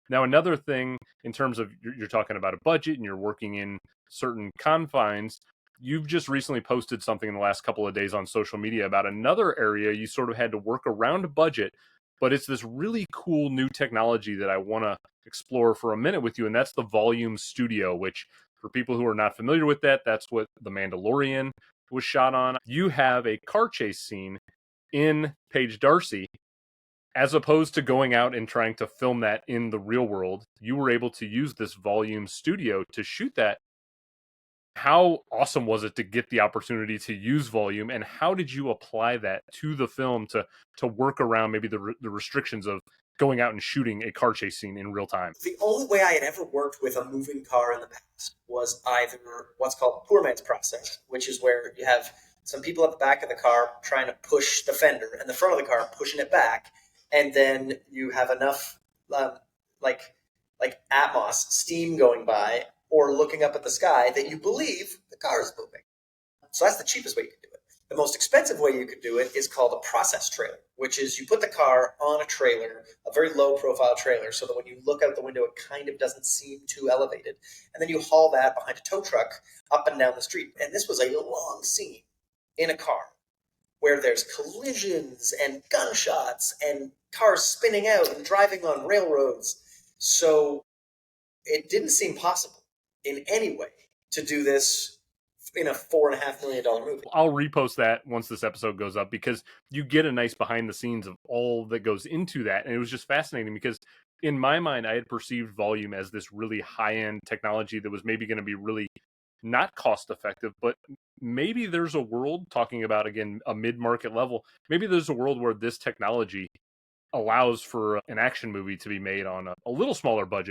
Now, another thing in terms of you're talking about a budget and you're working in certain confines, you've just recently posted something in the last couple of days on social media about another area you sort of had to work around a budget, but it's this really cool new technology that I want to explore for a minute with you, and that's the Volume Studio, which for people who are not familiar with that, that's what The Mandalorian was shot on. You have a car chase scene in Paige Darcy. As opposed to going out and trying to film that in the real world, you were able to use this Volume Studio to shoot that. How awesome was it to get the opportunity to use Volume, and how did you apply that to the film to work around maybe the restrictions of going out and shooting a car chase scene in real time? The only way I had ever worked with a moving car in the past was either what's called poor man's process, which is where you have some people at the back of the car trying to push the fender and the front of the car pushing it back, and then you have enough like atmos steam going by or looking up at the sky that you believe the car is moving. So that's the cheapest way you can do it. The most expensive way you could do it is called a process trailer, which is you put the car on a trailer, a very low profile trailer, so that when you look out the window, it kind of doesn't seem too elevated. And then you haul that behind a tow truck up and down the street. And this was a long scene in a car where there's collisions and gunshots and cars spinning out and driving on railroads. So it didn't seem possible in any way to do this in a $4.5 million movie. I'll repost that once this episode goes up, because you get a nice behind the scenes of all that goes into that. And it was just fascinating because in my mind, I had perceived Volume as this really high-end technology that was maybe going to be really not cost effective, but maybe there's a world, talking about, again, a mid-market level, maybe there's a world where this technology allows for an action movie to be made on a little smaller budget